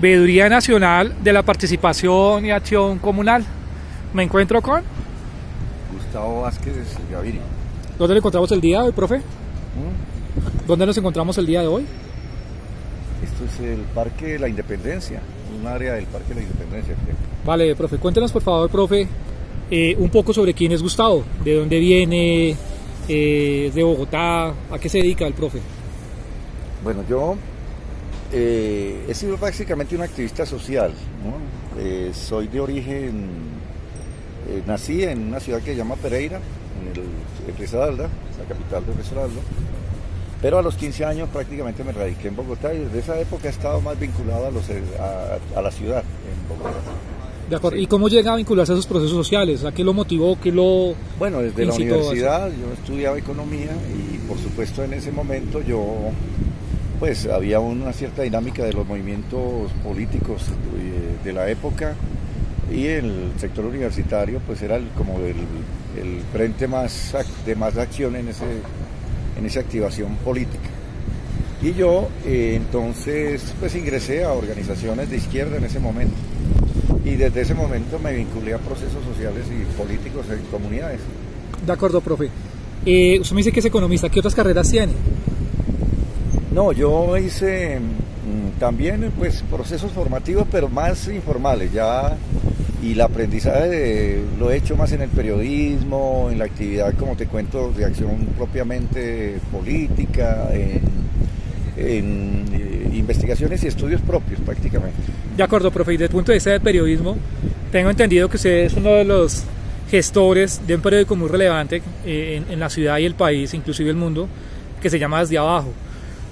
Veeduría Nacional de la Participación y Acción Comunal. Me encuentro con Gustavo Vázquez Gaviria. ¿Dónde lo encontramos el día de hoy, profe? ¿Dónde nos encontramos el día de hoy? Esto es el Parque de la Independencia, un área del Parque de la Independencia. Vale, profe, cuéntenos por favor, profe, un poco sobre quién es Gustavo, de dónde viene, de Bogotá, ¿a qué se dedica el profe? Bueno, yo he sido básicamente un activista social, ¿no? Soy de origen, nací en una ciudad que se llama Pereira, en Risaralda, la capital de Risaralda, pero a los 15 años prácticamente me radiqué en Bogotá y desde esa época he estado más vinculado a la ciudad, en Bogotá. De acuerdo. Sí. ¿Y cómo llega a vincularse a esos procesos sociales? ¿A qué lo motivó? ¿Qué lo Bueno, desde la incitó universidad yo estudiaba economía y por supuesto en ese momento pues había una cierta dinámica de los movimientos políticos de la época y el sector universitario pues era como el frente de más acción en esa activación política. Y yo entonces pues ingresé a organizaciones de izquierda en ese momento y desde ese momento me vinculé a procesos sociales y políticos en comunidades. De acuerdo, profe. Usted me dice que es economista, ¿qué otras carreras tiene? No, yo hice también pues procesos formativos, pero más informales ya, y el aprendizaje lo he hecho más en el periodismo, en la actividad, como te cuento, de acción propiamente política, en investigaciones y estudios propios prácticamente. De acuerdo, profe, y desde el punto de vista del periodismo, tengo entendido que usted es uno de los gestores de un periódico muy relevante en la ciudad y el país, inclusive el mundo, que se llama Desde Abajo.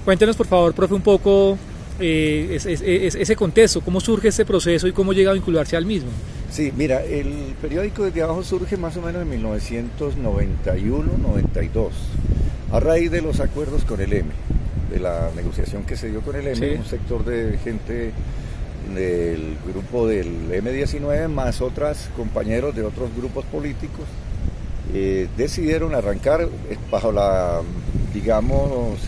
Cuéntenos, por favor, profe, un poco ese contexto, cómo surge este proceso y cómo llega a vincularse al mismo. Sí, mira, el periódico Desde Abajo surge más o menos en 1991-92, a raíz de los acuerdos con el M, de la negociación que se dio con el M, sí. Un sector de gente del grupo del M19 más otros compañeros de otros grupos políticos decidieron arrancar bajo la, digamos,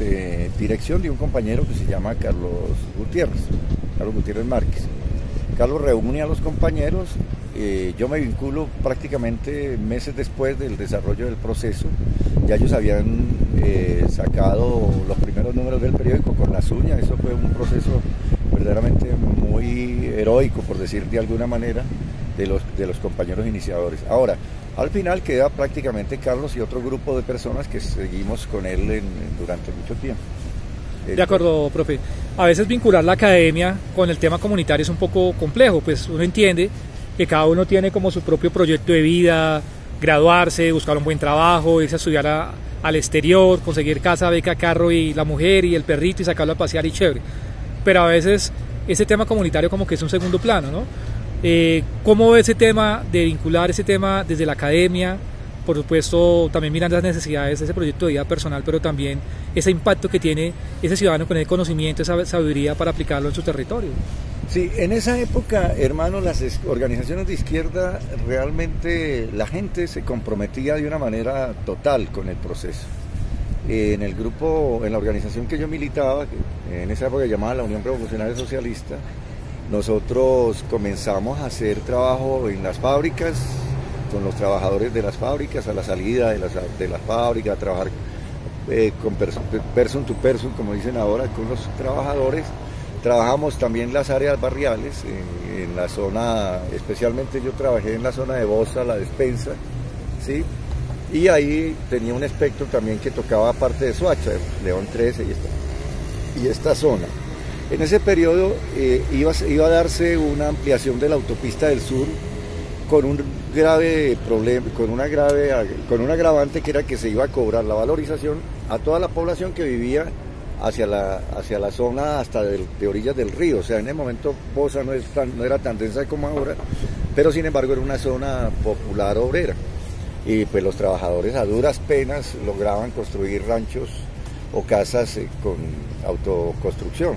dirección de un compañero que se llama Carlos Gutiérrez Márquez. Carlos reúne a los compañeros, yo me vinculo prácticamente meses después del desarrollo del proceso. Ya ellos habían sacado los primeros números del periódico con las uñas. Eso fue un proceso verdaderamente muy heroico, por decir de alguna manera, de los compañeros iniciadores. Ahora, al final queda prácticamente Carlos y otro grupo de personas que seguimos con él durante mucho tiempo. De acuerdo, profe. A veces vincular la academia con el tema comunitario es un poco complejo, pues uno entiende que cada uno tiene como su propio proyecto de vida, graduarse, buscar un buen trabajo, irse a estudiar al exterior, conseguir casa, beca, carro y la mujer y el perrito y sacarlo a pasear y chévere. Pero a veces ese tema comunitario como que es un segundo plano, ¿no? ¿Cómo ve ese tema de vincular ese tema desde la academia? Por supuesto, también mirando las necesidades de ese proyecto de vida personal, pero también ese impacto que tiene ese ciudadano con el conocimiento, esa sabiduría para aplicarlo en su territorio. Sí, en esa época, hermano, las organizaciones de izquierda, realmente la gente se comprometía de una manera total con el proceso. En el grupo, en la organización que yo militaba, que en esa época llamada la Unión Revolucionaria Socialista, nosotros comenzamos a hacer trabajo en las fábricas, con los trabajadores de las fábricas, a la salida de las fábricas, a trabajar con person to person, como dicen ahora, con los trabajadores. Trabajamos también las áreas barriales, en la zona, especialmente yo trabajé en la zona de Bosa, la Despensa, ¿sí? Y ahí tenía un espectro también que tocaba parte de Soacha, León 13 y esta zona. En ese periodo iba a darse una ampliación de la autopista del sur con un grave problema, con un agravante que era que se iba a cobrar la valorización a toda la población que vivía hacia la zona hasta de orillas del río. O sea, en el momento Bosa no era tan densa como ahora, pero sin embargo era una zona popular obrera. Y pues los trabajadores a duras penas lograban construir ranchos o casas con autoconstrucción.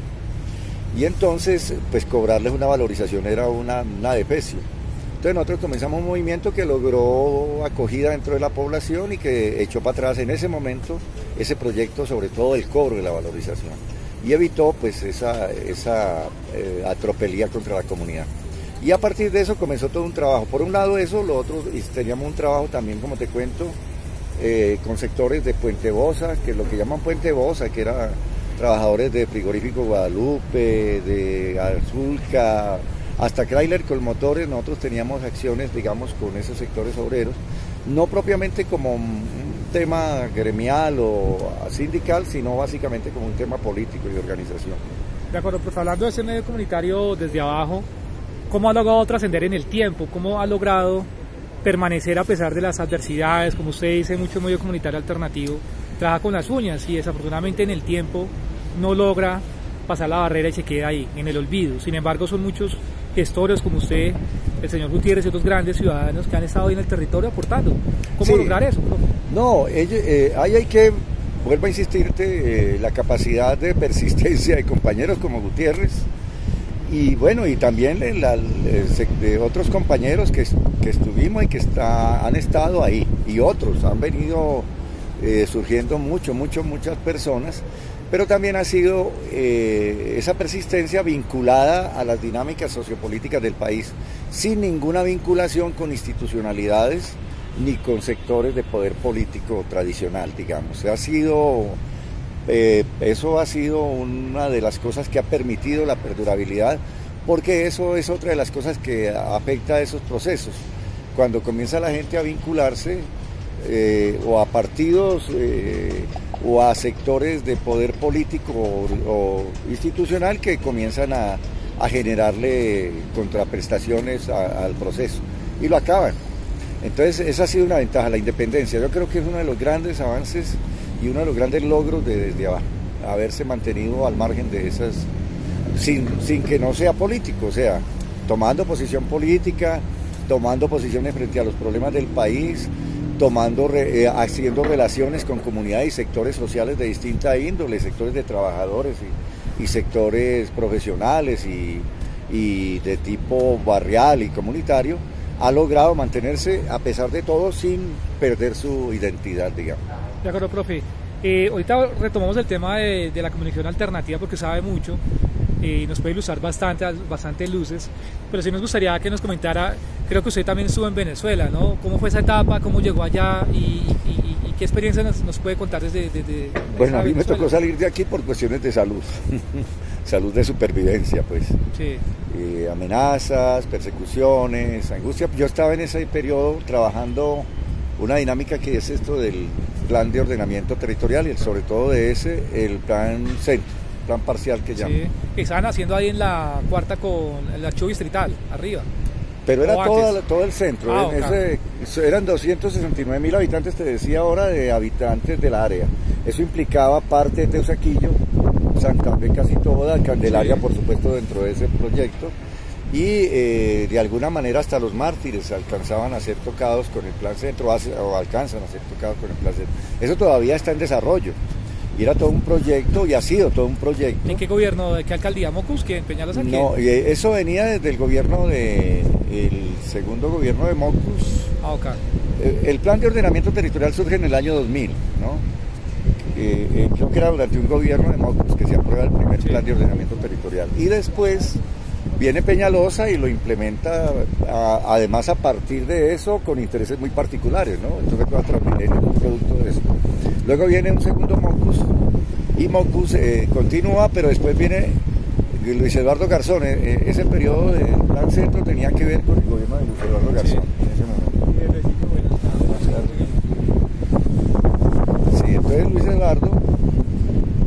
Y entonces, pues cobrarles una valorización era una adefesio. Entonces nosotros comenzamos un movimiento que logró acogida dentro de la población y que echó para atrás en ese momento ese proyecto, sobre todo el cobro de la valorización. y evitó pues esa atropelía contra la comunidad. Y a partir de eso comenzó todo un trabajo. Por un lado eso, lo otro, y teníamos un trabajo también, como te cuento, con sectores de Puente Bosa, que es lo que llaman Puente Bosa, que eran trabajadores de Frigorífico Guadalupe, de Azulca, hasta Chrysler con motores. Nosotros teníamos acciones, digamos, con esos sectores obreros, no propiamente como un tema gremial o sindical, sino básicamente como un tema político y de organización. De acuerdo, pues hablando de ese medio comunitario desde abajo, ¿cómo ha logrado trascender en el tiempo? ¿Cómo ha logrado permanecer a pesar de las adversidades? Como usted dice, mucho medio comunitario alternativo trabaja con las uñas y desafortunadamente en el tiempo no logra pasar la barrera y se queda ahí, en el olvido. Sin embargo, son muchos gestores como usted, el señor Gutiérrez y otros grandes ciudadanos que han estado ahí en el territorio aportando. ¿Cómo lograr eso, profe? No, ahí hay que, vuelvo a insistirte, la capacidad de persistencia de compañeros como Gutiérrez, y bueno, y también de otros compañeros que estuvimos y que han estado ahí, y otros, han venido surgiendo muchas personas, pero también ha sido esa persistencia vinculada a las dinámicas sociopolíticas del país, sin ninguna vinculación con institucionalidades ni con sectores de poder político tradicional, digamos. Eso ha sido una de las cosas que ha permitido la perdurabilidad, porque eso es otra de las cosas que afecta a esos procesos. Cuando comienza la gente a vincularse o a partidos o a sectores de poder político o institucional que comienzan a generarle contraprestaciones al proceso y lo acaban. Entonces esa ha sido una ventaja, la independencia. Yo creo que es uno de los grandes avances y uno de los grandes logros desde abajo, haberse mantenido al margen de esas, sin que no sea político, o sea, tomando posición política, tomando posiciones frente a los problemas del país, haciendo relaciones con comunidades y sectores sociales de distinta índole, sectores de trabajadores y sectores profesionales y de tipo barrial y comunitario, ha logrado mantenerse a pesar de todo sin perder su identidad, digamos. De acuerdo, profe. Ahorita retomamos el tema de la comunicación alternativa porque sabe mucho y nos puede ilustrar bastante luces, pero sí nos gustaría que nos comentara, creo que usted también estuvo en Venezuela, ¿no? ¿Cómo fue esa etapa? ¿Cómo llegó allá? ¿Y qué experiencia nos puede contar desde Bueno, a mí me tocó salir de aquí por cuestiones de salud, salud de supervivencia, pues. Sí. Amenazas, persecuciones, angustia. Yo estaba en ese periodo trabajando una dinámica que es esto del plan de ordenamiento territorial y sobre todo de el plan centro, plan parcial que llaman. Sí, que estaban haciendo ahí en la cuarta con el archivo distrital, arriba. Pero era todo el centro, eran 269.000 habitantes, te decía ahora, de habitantes del área. Eso implicaba parte de Teusaquillo, Santa Fe casi toda, Candelaria por supuesto dentro de ese proyecto, y de alguna manera hasta los mártires alcanzaban a ser tocados con el plan centro, o alcanzan a ser tocados con el plan centro. Eso todavía está en desarrollo, y era todo un proyecto, y ha sido todo un proyecto. ¿En qué gobierno, de qué alcaldía? ¿Mocus? ¿Que en Peñalos aquí? No, eso venía desde el gobierno el segundo gobierno de Mocus. Ah, ok. El plan de ordenamiento territorial surge en el año 2000, ¿no? Creo que era durante un gobierno de Mocus que se aprueba el primer plan de ordenamiento territorial. Y después viene Peñalosa y lo implementa, además a partir de eso, con intereses muy particulares, ¿no? Entonces Transmilenio es un producto de eso. Luego viene un segundo Mocus, y Mocus continúa, pero después viene Luis Eduardo Garzón. Ese periodo del plan centro tenía que ver con el gobierno de Luis Eduardo Garzón, en ese momento. Sí, entonces Luis Eduardo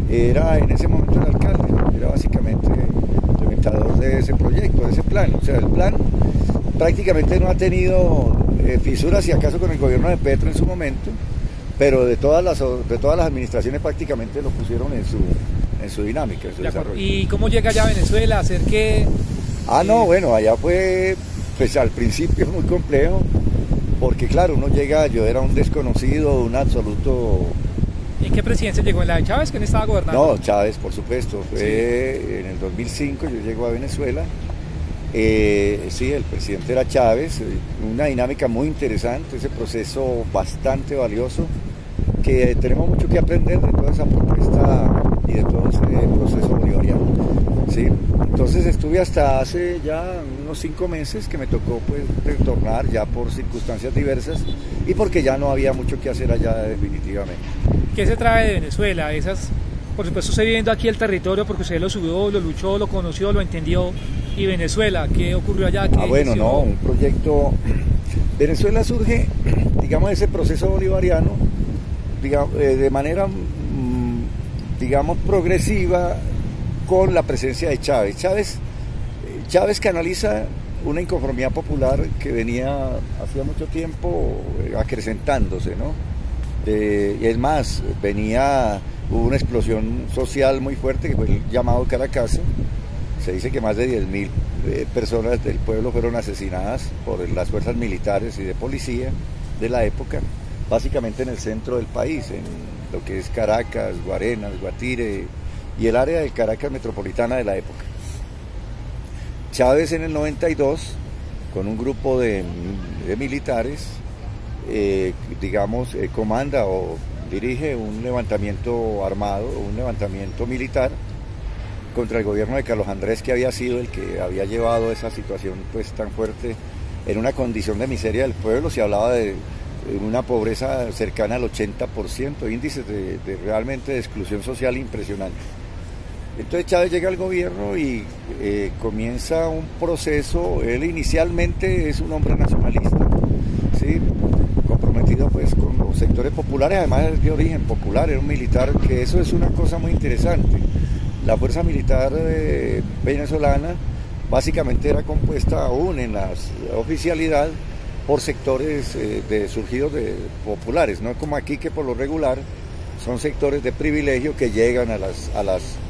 era en ese momento el alcalde, era básicamente el implementador de ese proyecto, de ese plan. O sea, el plan prácticamente no ha tenido fisuras, y acaso con el gobierno de Petro en su momento, pero de todas las administraciones prácticamente lo pusieron en su dinámica, en su desarrollo. ¿Y cómo llega allá a Venezuela? ¿Hacer qué? No, bueno, allá fue, pues al principio muy complejo, porque claro, uno llega, yo era un desconocido, un absoluto. ¿En qué presidencia llegó? ¿En la de Chávez? ¿Quién estaba gobernando? No, Chávez, por supuesto. Fue en el 2005, yo llego a Venezuela. Sí, el presidente era Chávez. Una dinámica muy interesante, ese proceso bastante valioso, que tenemos mucho que aprender de toda esa propuesta y de todo ese proceso bolivariano. ¿Sí? Entonces estuve hasta hace ya unos 5 meses que me tocó pues retornar ya por circunstancias diversas y porque ya no había mucho que hacer allá definitivamente. ¿Qué se trae de Venezuela? Por supuesto, usted viviendo aquí el territorio porque usted lo subió, lo luchó, lo conoció, lo entendió. ¿Y Venezuela? ¿Qué ocurrió allá? Bueno, no, un proyecto... Venezuela surge, digamos, ese proceso bolivariano, digamos, de manera, digamos, progresiva con la presencia de Chávez. Chávez canaliza una inconformidad popular que venía hacía mucho tiempo acrecentándose, ¿no? Y es más, hubo una explosión social muy fuerte que fue el llamado Caracazo. Se dice que más de 10.000 personas del pueblo fueron asesinadas por las fuerzas militares y de policía de la época, básicamente en el centro del país, en lo que es Caracas, Guarenas, Guatire y el área del Caracas metropolitana de la época. Chávez en el 92, con un grupo de militares, comanda o dirige un levantamiento armado, un levantamiento militar contra el gobierno de Carlos Andrés, que había sido el que había llevado esa situación pues tan fuerte en una condición de miseria del pueblo. Se hablaba de una pobreza cercana al 80%, índices de realmente de exclusión social impresionantes. Entonces Chávez llega al gobierno y comienza un proceso. Él inicialmente es un hombre nacionalista, ¿sí? Comprometido pues con los sectores populares, además es de origen popular, era un militar, que eso es una cosa muy interesante. La fuerza militar venezolana básicamente era compuesta aún en la oficialidad por sectores surgidos de populares, no como aquí, que por lo regular son sectores de privilegio que llegan a las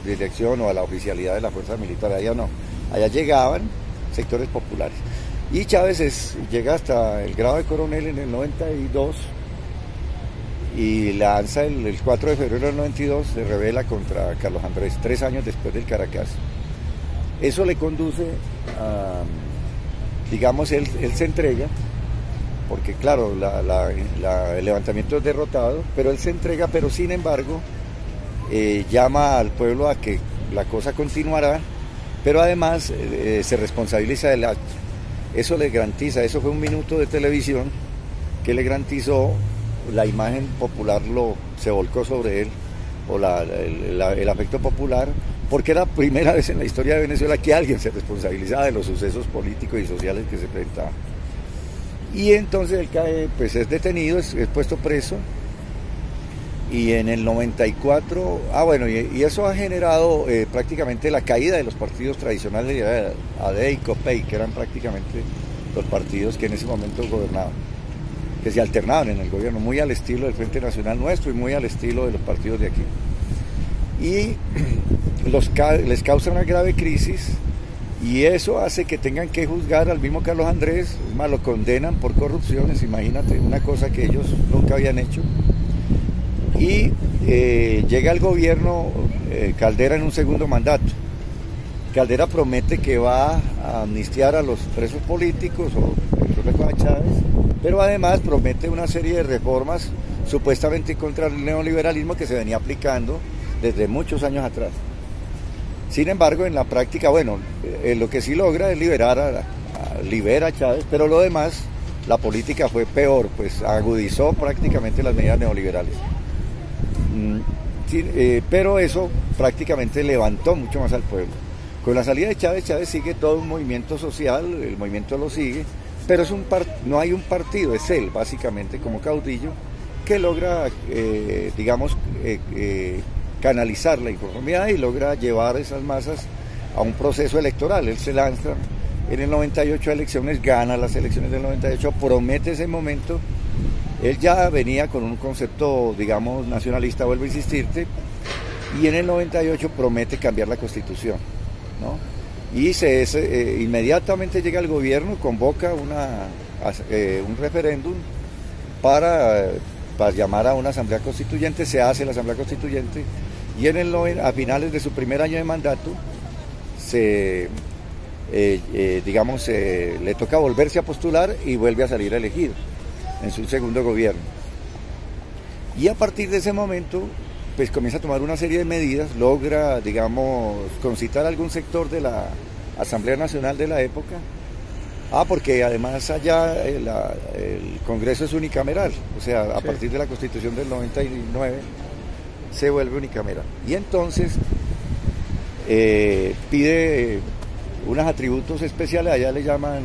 dirección o a la oficialidad de la fuerza militar. Allá no, allá llegaban sectores populares. Y Chávez llega hasta el grado de coronel en el 92 y lanza el 4 de febrero del 92, se rebela contra Carlos Andrés, 3 años después del Caracazo. Eso le conduce a, digamos, él se entrega, porque claro, el levantamiento es derrotado, pero él se entrega, pero sin embargo llama al pueblo a que la cosa continuará, pero además se responsabiliza del acto. Eso le garantiza, eso fue un minuto de televisión que le garantizó, la imagen popular se volcó sobre él, o el afecto popular, porque era la primera vez en la historia de Venezuela que alguien se responsabilizaba de los sucesos políticos y sociales que se presentaban. Y entonces él cae, pues es detenido, es puesto preso, y en el 94, y eso ha generado prácticamente la caída de los partidos tradicionales de AD y COPEI, que eran prácticamente los partidos que en ese momento gobernaban, que se alternaban en el gobierno, muy al estilo del Frente Nacional nuestro y muy al estilo de los partidos de aquí. Y les causa una grave crisis, y eso hace que tengan que juzgar al mismo Carlos Andrés. Es más, lo condenan por corrupciones, imagínate, una cosa que ellos nunca habían hecho. Y llega al gobierno Caldera en un segundo mandato. Caldera promete que va a amnistiar a los presos políticos o a Chávez, pero además promete una serie de reformas supuestamente contra el neoliberalismo que se venía aplicando desde muchos años atrás. Sin embargo, en la práctica, lo que sí logra es libera a Chávez, pero lo demás, la política fue peor, pues agudizó prácticamente las medidas neoliberales. Pero eso prácticamente levantó mucho más al pueblo. Con la salida de Chávez sigue todo un movimiento social, el movimiento lo sigue, pero no hay un partido, es él básicamente como caudillo que logra, canalizar la inconformidad y logra llevar esas masas a un proceso electoral. Él se lanza en el 98 a elecciones, gana las elecciones del 98, promete ese momento. Él ya venía con un concepto, digamos, nacionalista, vuelvo a insistirte, y en el 98 promete cambiar la Constitución, ¿no? Y inmediatamente llega al gobierno, convoca un referéndum para llamar a una asamblea constituyente. Se hace la asamblea constituyente y a finales de su primer año de mandato le toca volverse a postular y vuelve a salir elegido en su segundo gobierno. Y a partir de ese momento pues comienza a tomar una serie de medidas, logra, digamos, concitar a algún sector de la Asamblea Nacional de la época. Porque además allá el Congreso es unicameral, o sea, a partir de la Constitución del 99 se vuelve unicameral. Y entonces pide unos atributos especiales, allá le llaman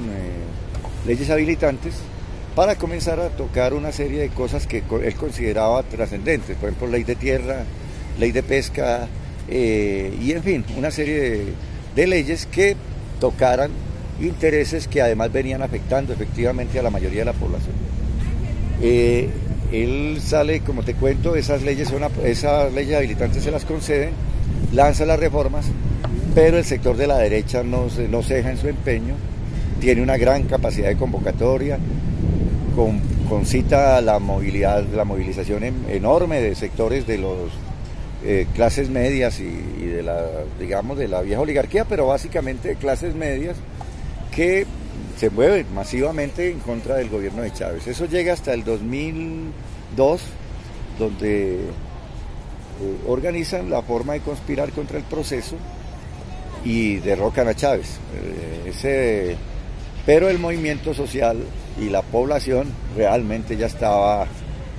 leyes habilitantes, para comenzar a tocar una serie de cosas que él consideraba trascendentes, por ejemplo, ley de tierra, ley de pesca, y en fin, una serie de leyes que tocaran intereses que además venían afectando efectivamente a la mayoría de la población. Él sale, como te cuento, esas leyes habilitantes se las conceden, lanza las reformas, pero el sector de la derecha no ceja en su empeño, tiene una gran capacidad de convocatoria, concita la movilización enorme de sectores de los clases medias y de la vieja oligarquía, pero básicamente de clases medias, que se mueven masivamente en contra del gobierno de Chávez. Eso llega hasta el 2002, donde organizan la forma de conspirar contra el proceso y derrocan a Chávez. Pero el movimiento social y la población realmente ya estaba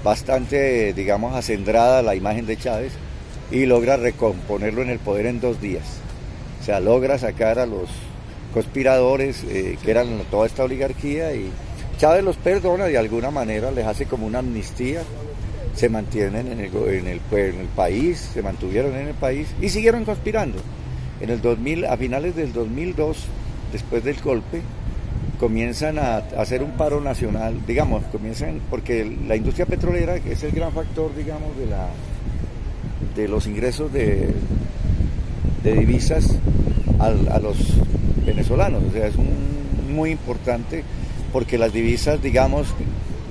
bastante, digamos, acendrada la imagen de Chávez, y logra recomponerlo en el poder en 2 días. O sea, logra sacar a los conspiradores que eran toda esta oligarquía, y Chávez los perdona de alguna manera, les hace como una amnistía, se mantienen en el país, se mantuvieron en el país y siguieron conspirando. En el 2000, a finales del 2002, después del golpe, comienzan a hacer un paro nacional, digamos, porque la industria petrolera, que es el gran factor, digamos, de los ingresos de divisas a los venezolanos, o sea, es muy importante, porque las divisas, digamos,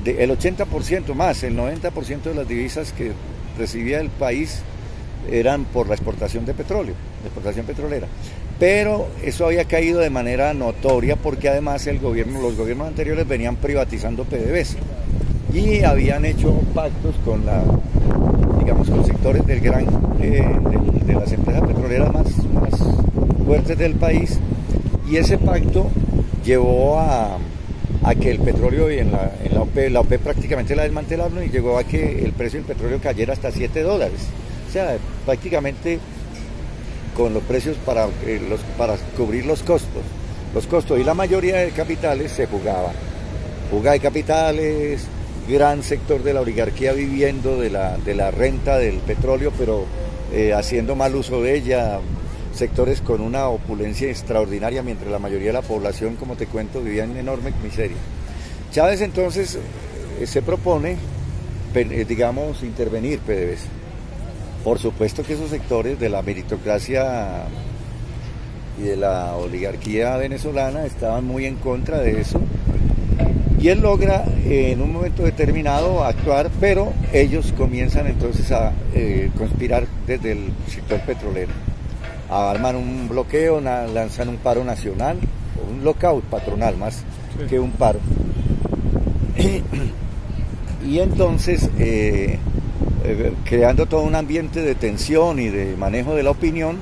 el 80% más, el 90% de las divisas que recibía el país eran por la exportación de petróleo, la exportación petrolera. Pero eso había caído de manera notoria, porque además los gobiernos anteriores venían privatizando PDVSA y habían hecho pactos con con sectores de las empresas petroleras más fuertes del país, y ese pacto llevó a que el petróleo, en la OPEP prácticamente la desmantelaron, y llegó a que el precio del petróleo cayera hasta $7. O sea, prácticamente con los precios para cubrir los costos, y la mayoría de capitales se fuga de capitales, gran sector de la oligarquía viviendo de la renta del petróleo, pero haciendo mal uso de ella, sectores con una opulencia extraordinaria, mientras la mayoría de la población, como te cuento, vivía en enorme miseria. Chávez entonces se propone, digamos, intervenir PDVSA. Por supuesto que esos sectores de la meritocracia y de la oligarquía venezolana estaban muy en contra de eso, y él logra en un momento determinado actuar, pero ellos comienzan entonces a conspirar desde el sector petrolero. Arman un bloqueo, lanzan un paro nacional, un lockout patronal más que un paro. Y entonces, creando todo un ambiente de tensión y de manejo de la opinión,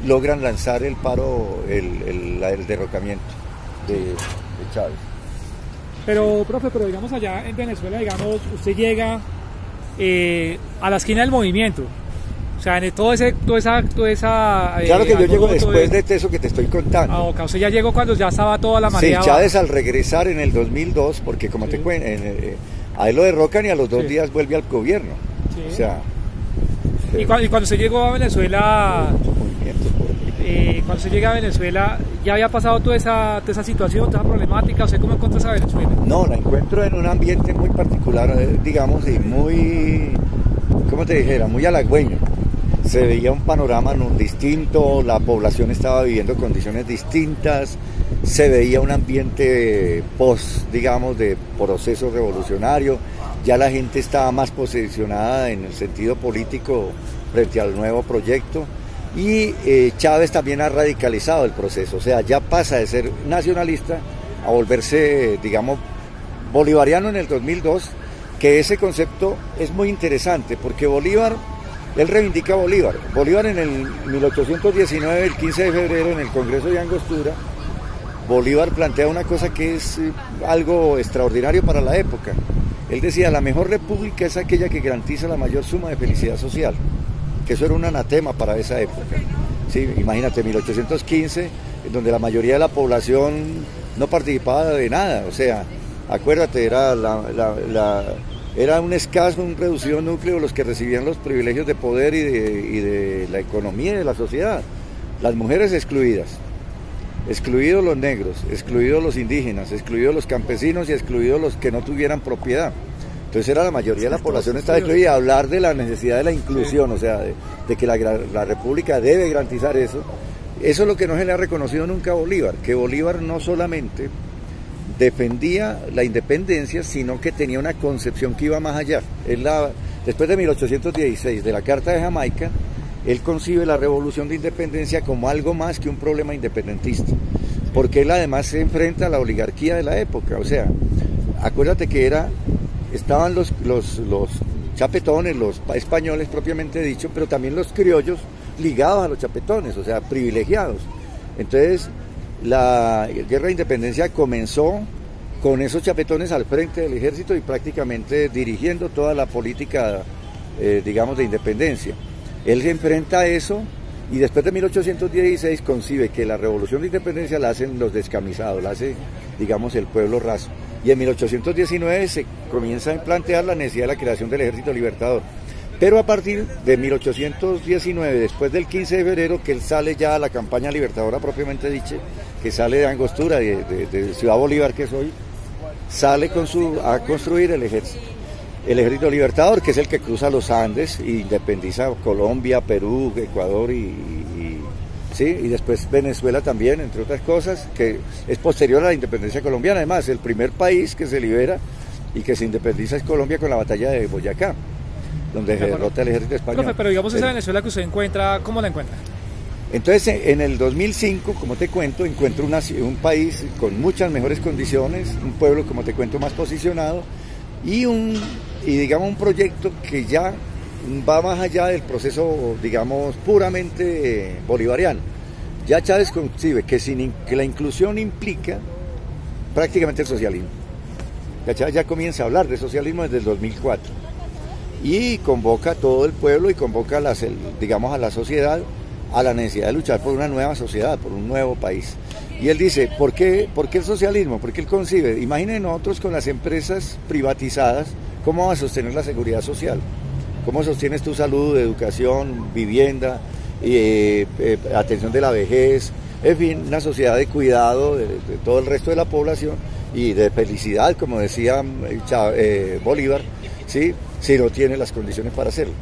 logran lanzar el paro, el derrocamiento de Chávez. Pero, profe, digamos allá en Venezuela, digamos, usted llega a la esquina del movimiento. O sea, en toda esa claro que yo llego después de eso que te estoy contando. Okay. Usted ya llegó cuando ya estaba toda la marea. Sí, Chávez al regresar en el 2002, porque como te cuento, a él lo derrocan y a los 2 días vuelve al gobierno. Sí. O sea... Y cuando se llegó a Venezuela, cuando se llega a Venezuela, ¿ya había pasado toda esa situación, toda esa problemática? ¿Usted cómo encuentras a Venezuela? No, la encuentro en un ambiente muy particular, digamos, y muy, ¿cómo te dijera? Muy halagüeño. Se veía un panorama distinto, la población estaba viviendo condiciones distintas, se veía un ambiente digamos, de proceso revolucionario, ya la gente estaba más posicionada en el sentido político frente al nuevo proyecto, y Chávez también ha radicalizado el proceso, o sea, ya pasa de ser nacionalista a volverse, digamos, bolivariano en el 2002, que ese concepto es muy interesante, porque Bolívar Él reivindica a Bolívar. Bolívar en el 1819, el 15 de febrero, en el Congreso de Angostura, Bolívar plantea una cosa que es algo extraordinario para la época. Él decía, la mejor república es aquella que garantiza la mayor suma de felicidad social, que eso era un anatema para esa época. Sí, imagínate, 1815, donde la mayoría de la población no participaba de nada, o sea, acuérdate, era era un escaso, un reducido núcleo los que recibían los privilegios de poder y de la economía y de la sociedad. Las mujeres excluidas, excluidos los negros, excluidos los indígenas, excluidos los campesinos y excluidos los que no tuvieran propiedad. Entonces era la mayoría de la población estaba excluida. Hablar de la necesidad de la inclusión, o sea, de que la República debe garantizar eso. Eso es lo que no se le ha reconocido nunca a Bolívar, que Bolívar no solamente defendía la independencia, sino que tenía una concepción que iba más allá. Después de 1816, de la Carta de Jamaica, él concibe la revolución de independencia como algo más que un problema independentista, porque él además se enfrenta a la oligarquía de la época. O sea, acuérdate que estaban los chapetones, los españoles propiamente dicho, pero también los criollos ligados a los chapetones, o sea, privilegiados. Entonces, la guerra de independencia comenzó con esos chapetones al frente del ejército y prácticamente dirigiendo toda la política, digamos, de independencia. Él se enfrenta a eso y después de 1816 concibe que la revolución de independencia la hacen los descamisados, la hace, digamos, el pueblo raso. Y en 1819 se comienza a plantear la necesidad de la creación del Ejército Libertador. Pero a partir de 1819, después del 15 de febrero, que él sale ya a la campaña libertadora propiamente dicha, que sale de Angostura, de Ciudad Bolívar, que es hoy, sale a construir el Ejército Libertador, que es el que cruza los Andes e independiza Colombia, Perú, Ecuador ¿sí? Y después Venezuela también, entre otras cosas, que es posterior a la independencia colombiana. Además, el primer país que se libera y que se independiza es Colombia con la batalla de Boyacá, donde se derrota el ejército español. Profe, pero digamos esa Venezuela que usted encuentra, ¿cómo la encuentra? Entonces, en el 2005, como te cuento, encuentro un país con muchas mejores condiciones, un pueblo, como te cuento, más posicionado y digamos un proyecto que ya va más allá del proceso, digamos, puramente bolivariano. Ya Chávez concibe que la inclusión implica prácticamente el socialismo. Ya Chávez ya comienza a hablar de socialismo desde el 2004 y convoca a todo el pueblo y convoca digamos, a la sociedad a la necesidad de luchar por una nueva sociedad, por un nuevo país. Y él dice, ¿por qué el socialismo? Porque él concibe, imaginen nosotros con las empresas privatizadas, ¿cómo vas a sostener la seguridad social? ¿Cómo sostienes tu salud, educación, vivienda, atención de la vejez? En fin, una sociedad de cuidado de todo el resto de la población y de felicidad, como decía Bolívar, ¿sí? Si no tiene las condiciones para hacerlo.